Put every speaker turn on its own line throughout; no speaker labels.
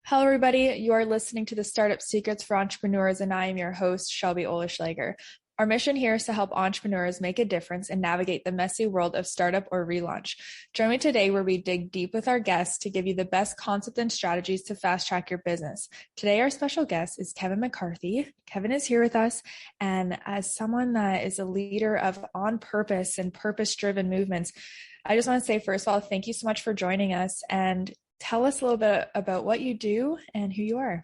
Hello, everybody. You are listening to the Startup Secrets for Entrepreneurs, and I am your host, Shelby Olischlager. Our mission here is to help entrepreneurs make a difference and navigate the messy world of startup or relaunch. Join me today where we dig deep with our guests to give you the best concepts and strategies to fast track your business. Today, our special guest is Kevin McCarthy. Kevin is here with us, and as someone that is a leader of OnPurpose and purpose-driven movements, I just want to say, first of all, thank you so much for joining us, and tell us a little bit about what you do and who you are.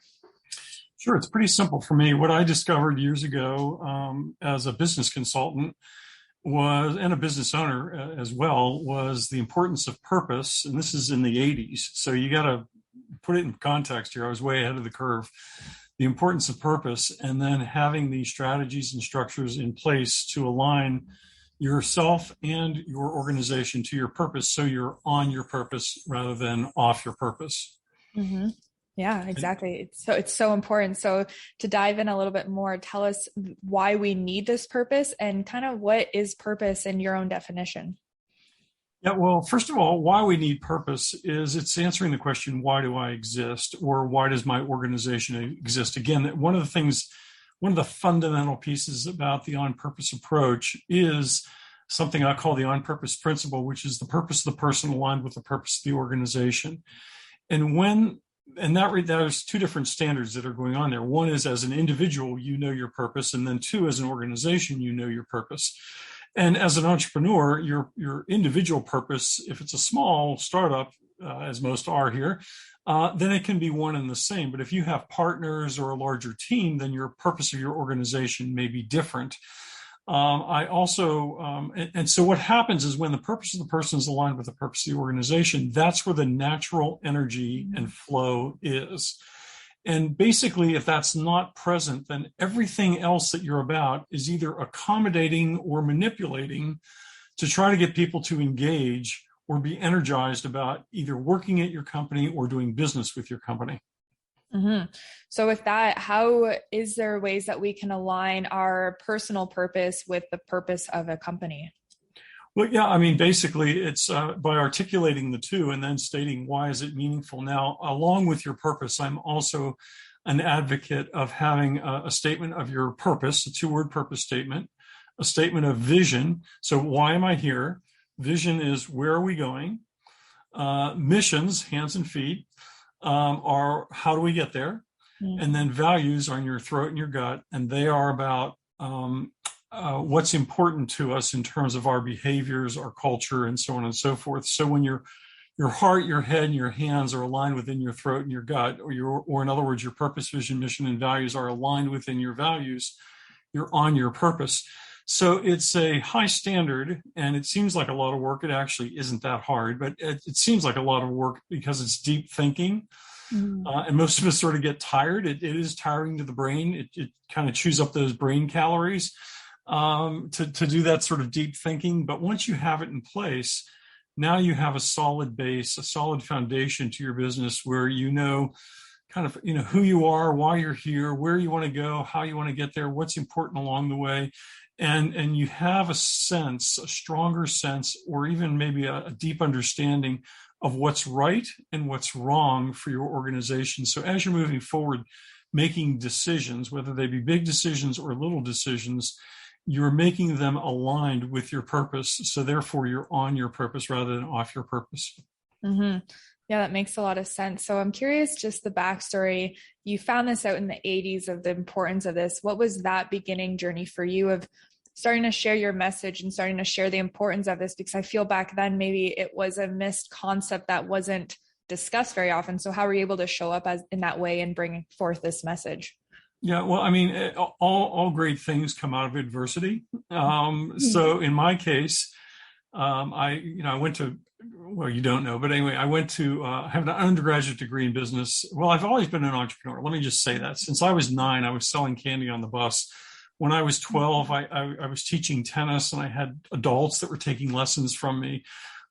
Sure. It's pretty simple for me. What I discovered years ago as a business consultant and a business owner as well, was the importance of purpose. And this is in the 80s. So you got to put it in context here. I was way ahead of the curve. The importance of purpose, and then having the strategies and structures in place to align yourself and your organization to your purpose, so you're on your purpose rather than off your purpose.
Mm-hmm. Yeah, exactly. It's so important. So to dive in a little bit more, tell us why we need this purpose and kind of what is purpose in your own definition.
Yeah, well, first of all, why we need purpose is it's answering the question, why do I exist? Or why does my organization exist? Again, one of the fundamental pieces about the on-purpose approach is something I call the on-purpose principle, which is the purpose of the person aligned with the purpose of the organization. There's two different standards that are going on there. One is, as an individual, you know your purpose, and then two, as an organization, you know your purpose. And as an entrepreneur, your individual purpose, if it's a small startup, as most are here, then it can be one and the same. But if you have partners or a larger team, then your purpose of your organization may be different. So what happens is, when the purpose of the person is aligned with the purpose of the organization, that's where the natural energy and flow is. And basically, if that's not present, then everything else that you're about is either accommodating or manipulating to try to get people to engage or be energized about either working at your company or doing business with your company.
Mm-hmm. So with that, how is there ways that we can align our personal purpose with the purpose of a company?
Well, yeah, I mean, basically it's by articulating the two and then stating why is it meaningful. Now, along with your purpose, I'm also an advocate of having a statement of your purpose, a two-word purpose statement, a statement of vision. So why am I here? Vision is, where are we going? Missions, hands and feet, are how do we get there? Mm-hmm. And then values are in your throat and your gut, and they are about what's important to us in terms of our behaviors, our culture, and so on and so forth. So when your heart, your head, and your hands are aligned within your throat and your gut, or in other words, your purpose, vision, mission, and values are aligned within your values, you're on your purpose. So it's a high standard, and it seems like a lot of work. It actually isn't that hard, but it seems like a lot of work because it's deep thinking. Mm-hmm. And most of us sort of get tired. It is tiring to the brain. It kind of chews up those brain calories to do that sort of deep thinking. But once you have it in place, now you have a solid base, a solid foundation to your business where you know who you are, why you're here, where you want to go, how you want to get there, what's important along the way. And you have a stronger sense, or even maybe a deep understanding of what's right and what's wrong for your organization. So as you're moving forward, making decisions, whether they be big decisions or little decisions, you're making them aligned with your purpose. So therefore, you're on your purpose rather than off your purpose.
Mm-hmm. Yeah, that makes a lot of sense. So I'm curious, just the backstory. You found this out in the 80s of the importance of this. What was that beginning journey for you of starting to share your message and starting to share the importance of this? Because I feel back then, maybe it was a missed concept that wasn't discussed very often. So how were you able to show up in that way and bring forth this message?
Yeah, well, I mean, all great things come out of adversity. So in my case, I went to, well, you don't know, but anyway, I went to have an undergraduate degree in business. Well, I've always been an entrepreneur. Let me just say that. Since I was 9, I was selling candy on the bus. When I was 12, I was teaching tennis, and I had adults that were taking lessons from me.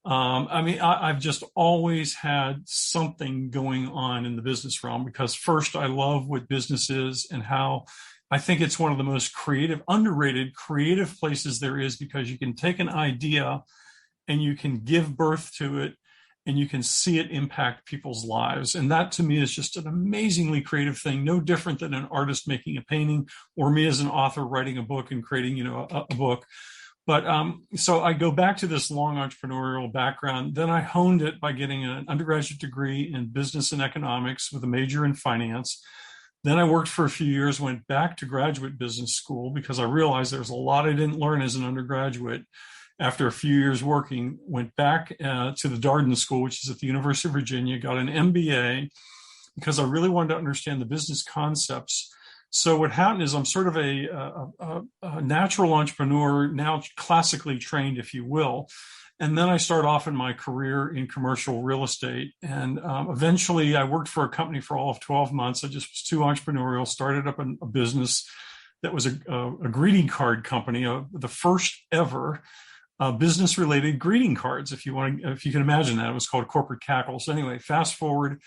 I've just always had something going on in the business realm, because first, I love what business is and how I think it's one of the most underrated creative places there is, because you can take an idea and you can give birth to it and you can see it impact people's lives. And that to me is just an amazingly creative thing, no different than an artist making a painting or me as an author writing a book and creating, a book. But so I go back to this long entrepreneurial background. Then I honed it by getting an undergraduate degree in business and economics with a major in finance. Then I worked for a few years, went back to graduate business school because I realized there was a lot I didn't learn as an undergraduate. After a few years working, went back to the Darden School, which is at the University of Virginia, got an MBA because I really wanted to understand the business concepts. So what happened is I'm sort of a natural entrepreneur, now classically trained, if you will. And then I start off in my career in commercial real estate. And eventually I worked for a company for all of 12 months. I just was too entrepreneurial, started up a business that was a greeting card company, the first ever business-related greeting cards, if you can imagine that. It was called Corporate Cackle. So anyway, fast forward,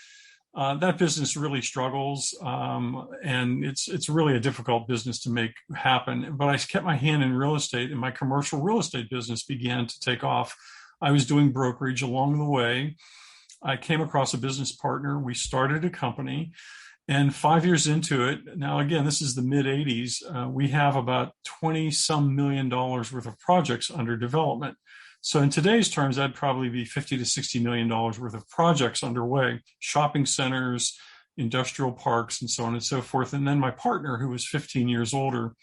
that business really struggles, and it's really a difficult business to make happen. But I kept my hand in real estate, and my commercial real estate business began to take off. I was doing brokerage along the way. I came across a business partner. We started a company. And 5 years into it, now again, this is the mid 80s, we have about 20 some million dollars worth of projects under development. So in today's terms, that'd probably be $50 to $60 million worth of projects underway, shopping centers, industrial parks, and so on and so forth. And then my partner, who was 15 years older,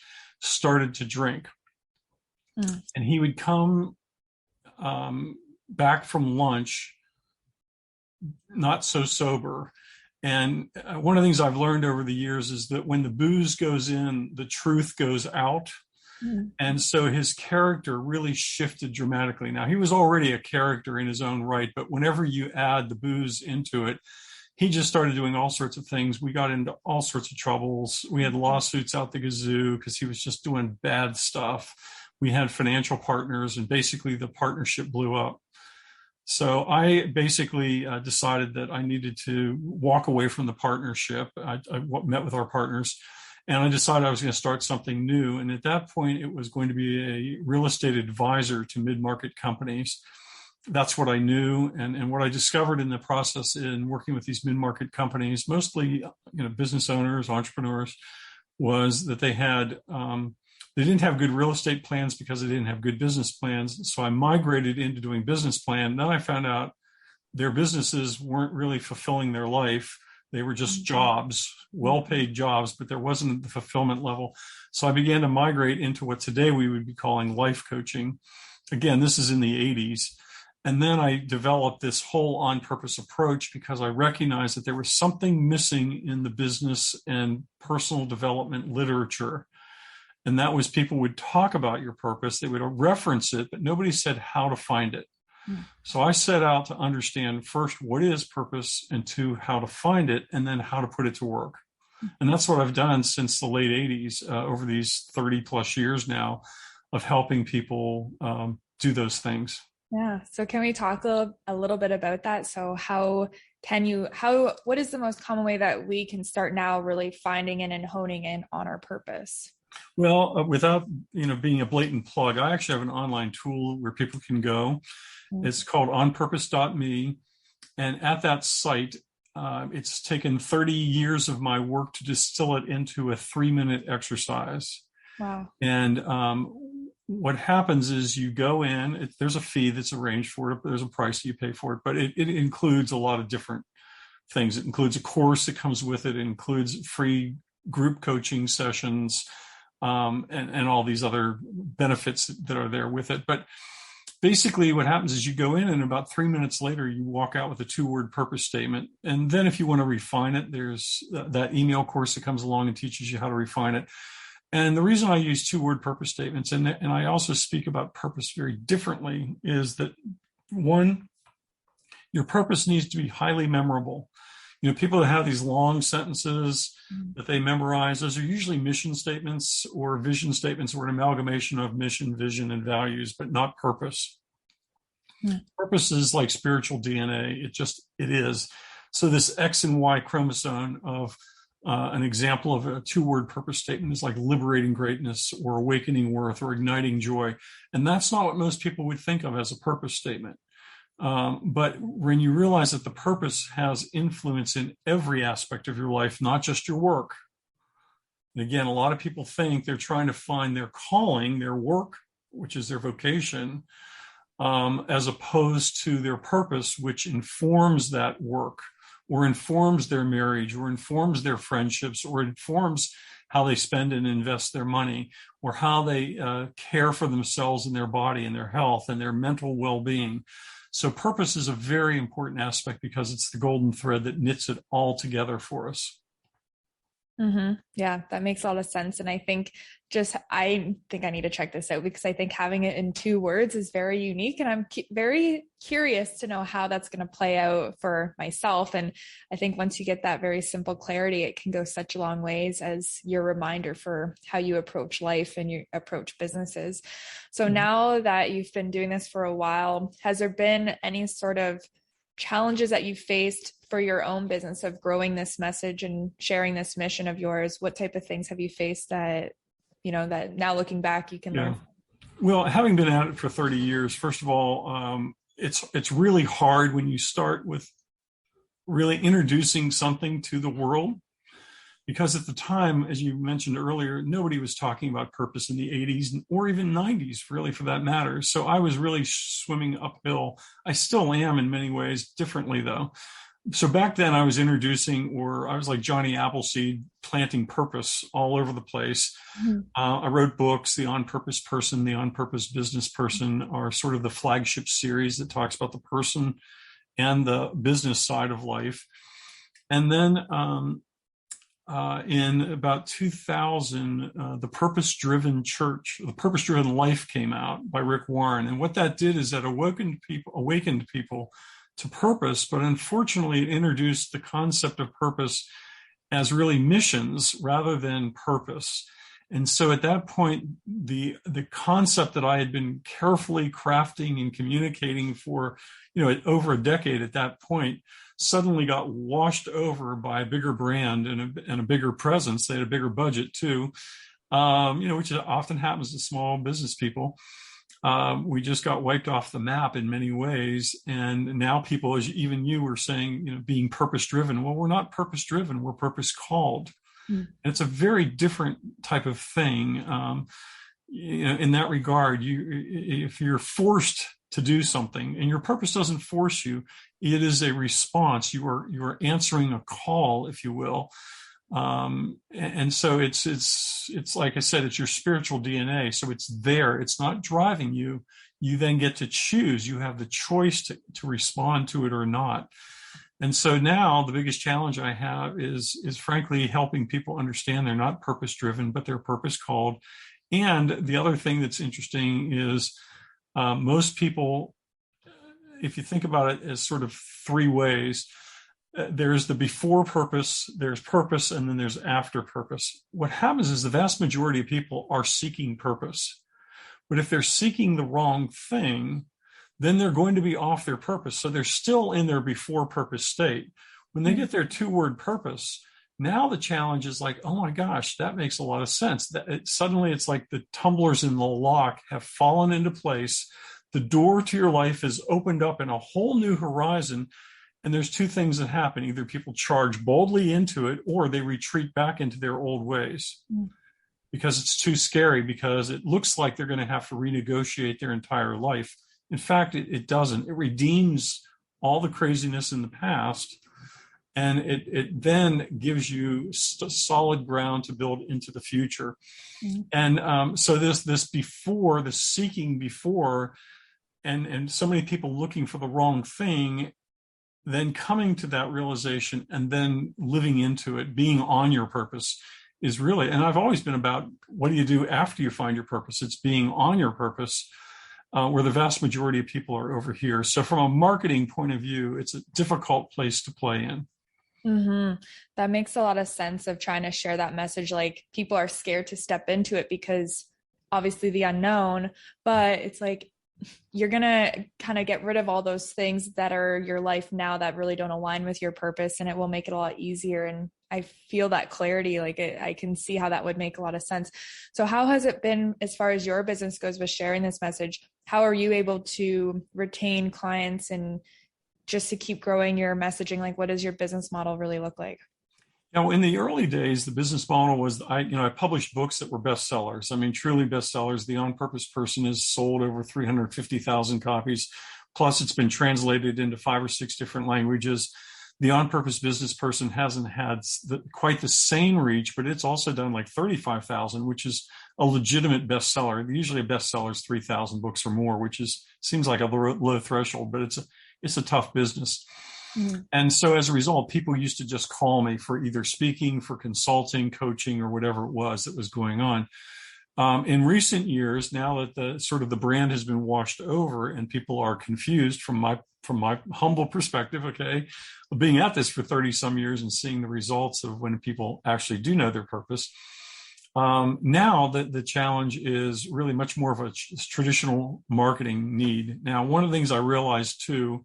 started to drink. And he would come back from lunch, not so sober. And one of the things I've learned over the years is that when the booze goes in, the truth goes out. And so his character really shifted dramatically. Now, he was already a character in his own right, but whenever you add the booze into it, he just started doing all sorts of things. We got into all sorts of troubles. We had lawsuits out the gazoo because he was just doing bad stuff. We had financial partners, and basically the partnership blew up. So I basically decided that I needed to walk away from the partnership. I met with our partners, and I decided I was going to start something new. And at that point, it was going to be a real estate advisor to mid-market companies. That's what I knew. And what I discovered in the process in working with these mid-market companies, mostly business owners, entrepreneurs, was that they didn't have good real estate plans because they didn't have good business plans. So I migrated into doing business plan. Then I found out their businesses weren't really fulfilling their life. They were just jobs, well-paid jobs, but there wasn't the fulfillment level. So I began to migrate into what today we would be calling life coaching. Again, this is in the 80s. And then I developed this whole OnPurpose approach because I recognized that there was something missing in the business and personal development literature. And that was people would talk about your purpose, they would reference it, but nobody said how to find it. So I set out to understand first, what is purpose, and two, how to find it, and then how to put it to work. And that's what I've done since the late 80s, over these 30 plus years now of helping people do those things.
Yeah. So can we talk a little bit about that? So what is the most common way that we can start now really finding in and honing in on our purpose?
Well, without being a blatant plug, I actually have an online tool where people can go. It's called onpurpose.me. And at that site, it's taken 30 years of my work to distill it into a 3-minute exercise.
Wow.
And what happens is you go in, there's a fee that's arranged for it, there's a price you pay for it, but it includes a lot of different things. It includes a course that comes with it. It includes free group coaching sessions, and all these other benefits that are there with it. But basically what happens is you go in, and about 3 minutes later, you walk out with a 2-word purpose statement. And then if you want to refine it, there's that email course that comes along and teaches you how to refine it. And the reason I use 2-word purpose statements, and I also speak about purpose very differently, is that one, your purpose needs to be highly memorable. People that have these long sentences that they memorize, those are usually mission statements or vision statements, or an amalgamation of mission, vision, and values, but not purpose. Purpose is like spiritual DNA. It is. So this X and Y chromosome of an example of a 2-word purpose statement is like liberating greatness or awakening worth or igniting joy. And that's not what most people would think of as a purpose statement. But when you realize that the purpose has influence in every aspect of your life, not just your work. And again, a lot of people think they're trying to find their calling, their work, which is their vocation, as opposed to their purpose, which informs that work, or informs their marriage, or informs their friendships, or informs how they spend and invest their money, or how they care for themselves and their body and their health and their mental well-being. So purpose is a very important aspect because it's the golden thread that knits it all together for us.
Mm-hmm. Yeah, that makes a lot of sense. And I think I think I need to check this out because I think having it in 2 words is very unique. And I'm very curious to know how that's going to play out for myself. And I think once you get that very simple clarity, it can go such a long ways as your reminder for how you approach life and you approach businesses. So now that you've been doing this for a while, has there been any sort of challenges that you faced for your own business of growing this message and sharing this mission of yours? What type of things have you faced that, that now looking back, you can learn?
Well, having been at it for 30 years, first of all, it's really hard when you start with really introducing something to the world. Because at the time, as you mentioned earlier, nobody was talking about purpose in the 80s or even 90s, really, for that matter. So I was really swimming uphill. I still am in many ways, differently though. So back then I was I was like Johnny Appleseed, planting purpose all over the place. Mm-hmm. I wrote books. The OnPurpose Person, the OnPurpose Business Person are sort of the flagship series that talks about the person and the business side of life. And then in about 2000, the Purpose-Driven Life came out by Rick Warren. And what that did is that awakened people to purpose, but unfortunately it introduced the concept of purpose as really missions rather than purpose. And so at that point, the concept that I had been carefully crafting and communicating for, over a decade at that point, suddenly got washed over by a bigger brand and a bigger presence. They had a bigger budget too, which often happens to small business people. We just got wiped off the map in many ways. And now people, as even you were saying, being purpose-driven. Well, we're not purpose-driven, we're purpose-called. And it's a very different type of thing. In that regard, if you're forced to do something and your purpose doesn't force you, it is a response. You are answering a call, if you will. And so it's like I said, it's your spiritual DNA. So it's there. It's not driving you. You then get to choose. You have the choice to respond to it or not. And so now the biggest challenge I have is frankly helping people understand they're not purpose driven, but they're purpose called. And the other thing that's interesting is most people, if you think about it as sort of 3 ways, there's the before purpose, there's purpose, and then there's after purpose. What happens is the vast majority of people are seeking purpose. But if they're seeking the wrong thing, then they're going to be off their purpose. So they're still in their before purpose state. When they get their 2-word purpose, now the challenge is like, oh my gosh, that makes a lot of sense. Suddenly it's like the tumblers in the lock have fallen into place. The door to your life is opened up in a whole new horizon. And there's 2 things that happen. Either people charge boldly into it or they retreat back into their old ways because it's too scary, because it looks like they're going to have to renegotiate their entire life. In fact, it doesn't. It redeems all the craziness in the past, and it then gives you solid ground to build into the future. And so this before, the seeking before, and so many people looking for the wrong thing, then coming to that realization and then living into it, being on your purpose is really, and I've always been about what do you do after you find your purpose? It's being on your purpose. Where the vast majority of people are over here. So from a marketing point of view, it's a difficult place to play in.
Mm-hmm. That makes a lot of sense of trying to share that message. Like people are scared to step into it because obviously the unknown, but it's like you're going to kind of get rid of all those things that are your life now that really don't align with your purpose, and it will make it a lot easier. And I feel that clarity, like I can see how that would make a lot of sense. So how has it been as far as your business goes with sharing this message? How are you able to retain clients and just to keep growing your messaging? Like, what does your business model really look like?
Now, in the early days, the business model was I published books that were bestsellers. I mean, truly bestsellers. The OnPurpose Person has sold over 350,000 copies. Plus, it's been translated into 5 or 6 different languages. The OnPurpose Business Person hasn't had quite the same reach, but it's also done like 35,000, which is a legitimate bestseller. Usually a bestseller is 3,000 books or more, which seems like a low threshold, but it's a tough business. Mm-hmm. And so as a result, people used to just call me for either speaking, for consulting, coaching, or whatever it was that was going on. In recent years, now that the brand has been washed over and people are confused from my humble perspective, okay, of being at this for 30 some years and seeing the results of when people actually do know their purpose. Now the challenge is really much more of a traditional marketing need. Now, one of the things I realized too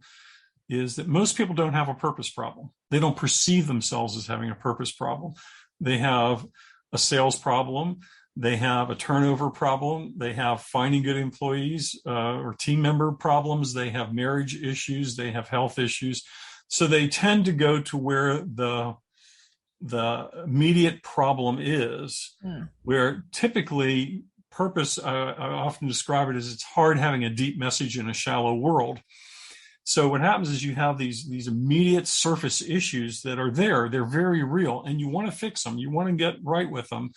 is that most people don't have a purpose problem. They don't perceive themselves as having a purpose problem. They have a sales problem. They have a turnover problem. They have finding good employees or team member problems. They have marriage issues. They have health issues. So they tend to go to where the immediate problem is, where typically purpose, I often describe it as it's hard having a deep message in a shallow world. So what happens is you have these immediate surface issues that are there. They're very real, and you want to fix them. You want to get right with them.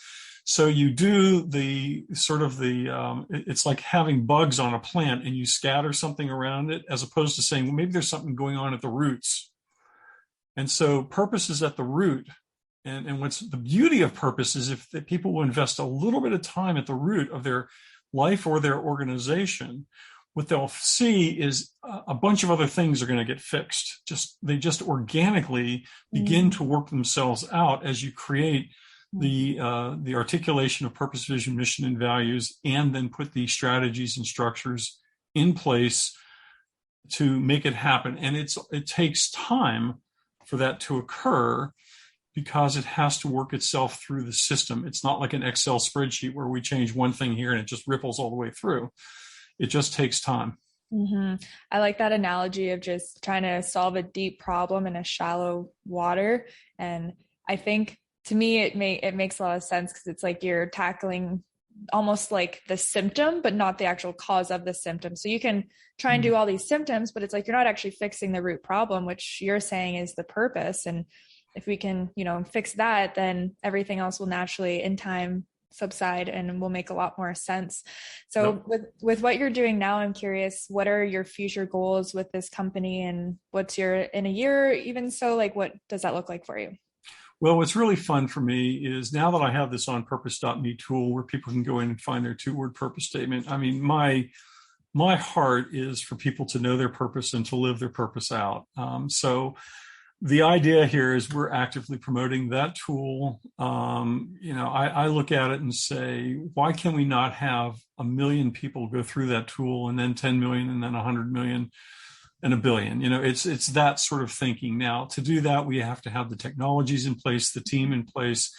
So you do it's like having bugs on a plant and you scatter something around it, as opposed to saying, well, maybe there's something going on at the roots. And so purpose is at the root. And what's the beauty of purpose is if people will invest a little bit of time at the root of their life or their organization, what they'll see is a bunch of other things are going to get fixed. They just organically begin to work themselves out as you create the articulation of purpose, vision, mission, and values, and then put the strategies and structures in place to make it happen. And it takes time for that to occur because it has to work itself through the system. It's not like an Excel spreadsheet where we change one thing here and it just ripples all the way through. It just takes time.
Mm-hmm. I like that analogy of just trying to solve a deep problem in a shallow water. And I think to me, it makes a lot of sense because it's like you're tackling almost like the symptom, but not the actual cause of the symptom. So you can try and do all these symptoms, but it's like you're not actually fixing the root problem, which you're saying is the purpose. And if we can, fix that, then everything else will naturally in time subside and will make a lot more sense. So with what you're doing now, I'm curious, what are your future goals with this company, and what's in a year, even so, like, what does that look like for you?
Well, what's really fun for me is now that I have this onpurpose.me tool where people can go in and find their 2-word purpose statement. I mean, my heart is for people to know their purpose and to live their purpose out. So the idea here is we're actively promoting that tool. I look at it and say, why can we not have 1 million people go through that tool, and then 10 million, and then 100 million, and 1 billion? It's that sort of thinking. Now, to do that, we have to have the technologies in place, the team in place,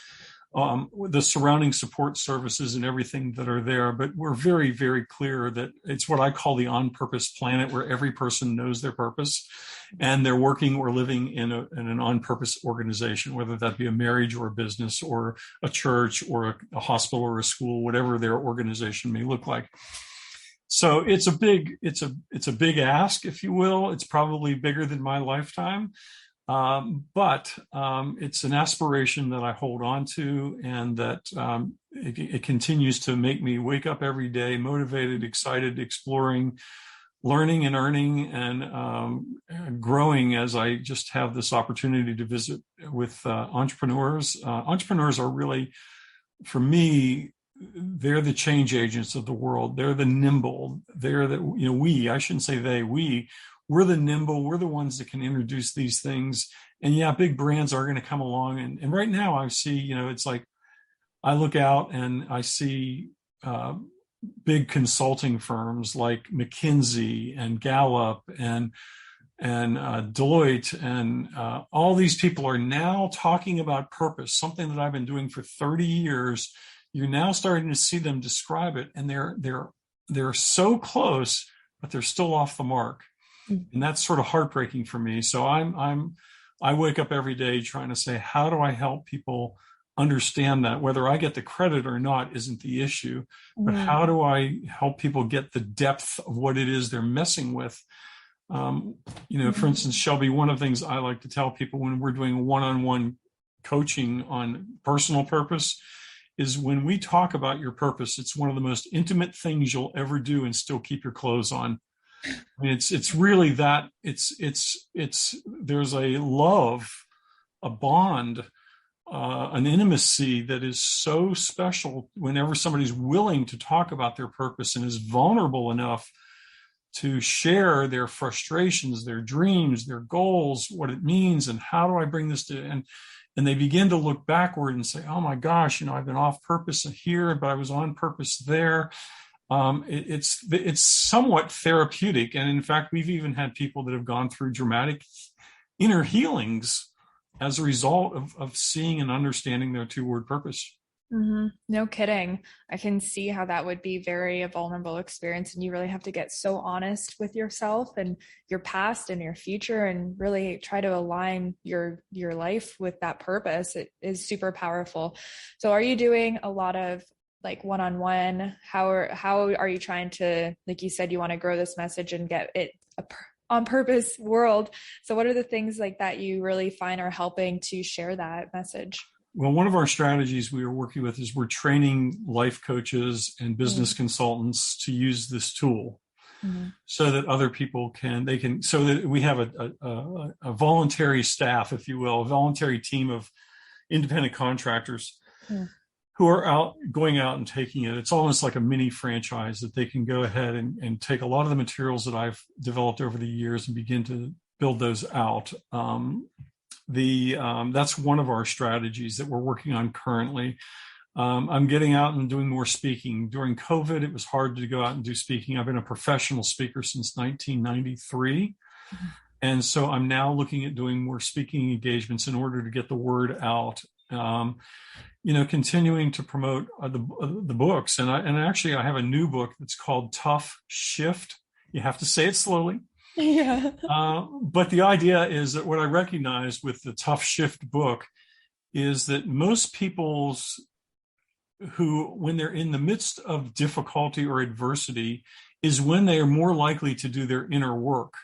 the surrounding support services and everything that are there. But we're very, very clear that it's what I call the on-purpose planet, where every person knows their purpose and they're working or living in an on-purpose organization, whether that be a marriage or a business or a church or a hospital or a school, whatever their organization may look like. So it's a big ask, if you will. It's probably bigger than my lifetime. But it's an aspiration that I hold on to, and that it continues to make me wake up every day motivated, excited, exploring, learning and earning, and growing as I just have this opportunity to visit with entrepreneurs. Entrepreneurs are really, for me, they're the change agents of the world. They're the nimble. They're I shouldn't say they, we're the nimble. We're the ones that can introduce these things. And yeah, big brands are going to come along. And right now I see, it's like I look out and I see big consulting firms like McKinsey and Gallup and Deloitte and all these people are now talking about purpose, something that I've been doing for 30 years. You're now starting to see them describe it, and they're so close, but they're still off the mark. And that's sort of heartbreaking for me. So I wake up every day trying to say, how do I help people understand that? Whether I get the credit or not isn't the issue, but how do I help people get the depth of what it is they're messing with? For instance, Shelby, one of the things I like to tell people when we're doing one-on-one coaching on personal purpose is when we talk about your purpose, it's one of the most intimate things you'll ever do and still keep your clothes on. I mean, it's really that there's a love, a bond, an intimacy that is so special whenever somebody's willing to talk about their purpose and is vulnerable enough to share their frustrations, their dreams, their goals, what it means, and how do I bring this to, and they begin to look backward and say, oh my gosh, I've been off purpose here, but I was on purpose there. It's somewhat therapeutic. And in fact, we've even had people that have gone through dramatic inner healings as a result of seeing and understanding their two-word purpose.
No kidding. I can see how that would be very a vulnerable experience, and you really have to get so honest with yourself and your past and your future and really try to align your life with that purpose. It is super powerful. So are you doing a lot of like one-on-one? How are you trying to, like you said, you want to grow this message and get it on purpose world. So what are the things like that you really find are helping to share that message?
Well, one of our strategies we are working with is we're training life coaches and business consultants to use this tool so that other people so that we have a voluntary staff, if you will, a voluntary team of independent contractors who are going out and taking it. It's almost like a mini franchise that they can go ahead and take a lot of the materials that I've developed over the years and begin to build those out. That's one of our strategies that we're working on currently. I'm getting out and doing more speaking. During COVID, it was hard to go out and do speaking. I've been a professional speaker since 1993. And so I'm now looking at doing more speaking engagements in order to get the word out. Continuing to promote the books. And actually I have a new book that's called Tough Shift. You have to say it slowly.
Yeah.
But the idea is that what I recognize with the Tough Shift book is that most people's when they're in the midst of difficulty or adversity is when they are more likely to do their inner work.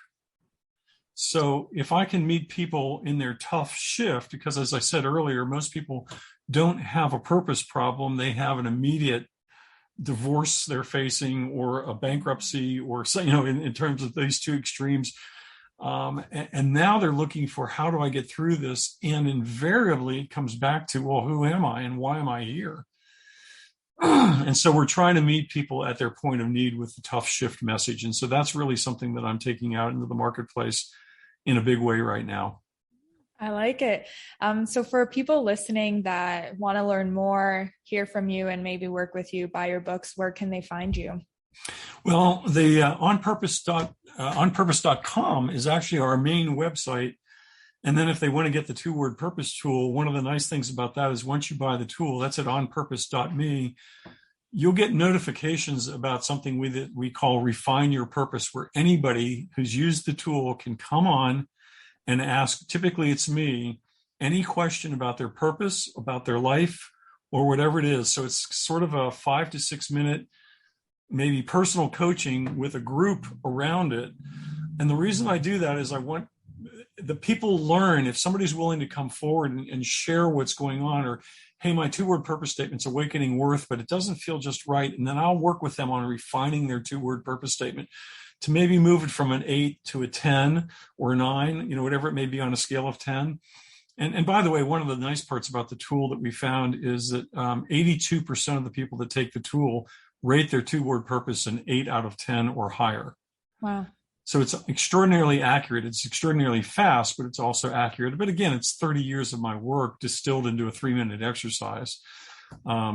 So if I can meet people in their tough shift, because as I said earlier, most people don't have a purpose problem. They have an immediate divorce they're facing or a bankruptcy or, in terms of these two extremes. And now they're looking for, how do I get through this? And invariably it comes back to, well, who am I and why am I here? And so we're trying to meet people at their point of need with the tough shift message. And so that's really something that I'm taking out into the marketplace in a big way right now.
I like it. So for people listening that want to learn more, hear from you, and maybe work with you, buy your books, where can they find you?
Well, the onpurpose.com is actually our main website. And then if they want to get the two-word purpose tool, one of the nice things about that is once you buy the tool, that's at onpurpose.me, you'll get notifications about something we call Refine Your Purpose, where anybody who's used the tool can come on and ask, typically it's me, any question about their purpose, about their life, or whatever it is. So it's sort of a 5 to 6 minute, maybe personal coaching with a group around it. And the reason I do that is I want the people learn, if somebody's willing to come forward and share what's going on, or, hey, my two-word purpose statement's awakening worth, but it doesn't feel just right. And then I'll work with them on refining their two-word purpose statement to maybe move it from an 8 to a 10 or a 9, whatever it may be on a scale of 10. And by the way, one of the nice parts about the tool that we found is that 82% of the people that take the tool rate their two-word purpose an 8 out of 10 or higher.
Wow.
So it's extraordinarily accurate. It's extraordinarily fast, but it's also accurate. But again, it's 30 years of my work distilled into a 3-minute exercise.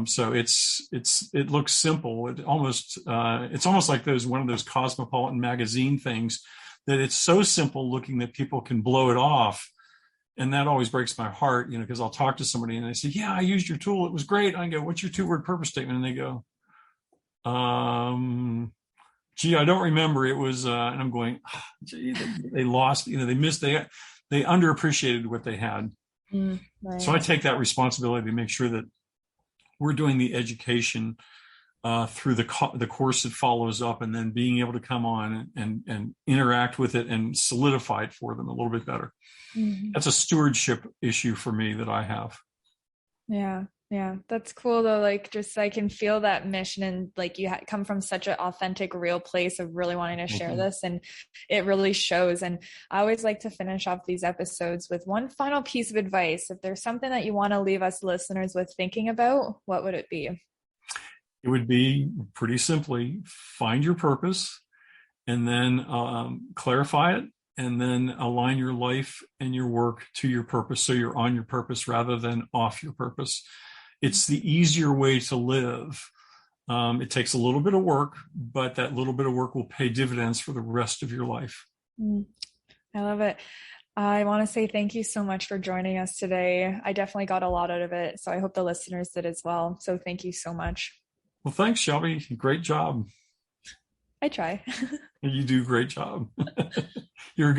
So it looks simple. It's almost like one of those Cosmopolitan magazine things, that it's so simple looking that people can blow it off. And that always breaks my heart, because I'll talk to somebody and they say, yeah, I used your tool. It was great. I go, what's your 2-word purpose statement? And they go, gee, I don't remember. It was, and I'm going, gee, they lost, they missed, they underappreciated what they had.
Right.
So I take that responsibility to make sure that we're doing the education through the course that follows up, and then being able to come on and interact with it and solidify it for them a little bit better. Mm-hmm. That's a stewardship issue for me that I have.
Yeah. Yeah. That's cool though. Like, just, I can feel that mission, and like you come from such an authentic, real place of really wanting to share this, and it really shows. And I always like to finish off these episodes with one final piece of advice. If there's something that you want to leave us listeners with thinking about, what would it be?
It would be, pretty simply, find your purpose, and then clarify it, and then align your life and your work to your purpose, so you're on your purpose rather than off your purpose. It's the easier way to live. It takes a little bit of work, but that little bit of work will pay dividends for the rest of your life.
I love it. I want to say thank you so much for joining us today. I definitely got a lot out of it, so I hope the listeners did as well. So thank you so much.
Well, thanks, Shelby. Great job.
I try.
You do a great job. You're a good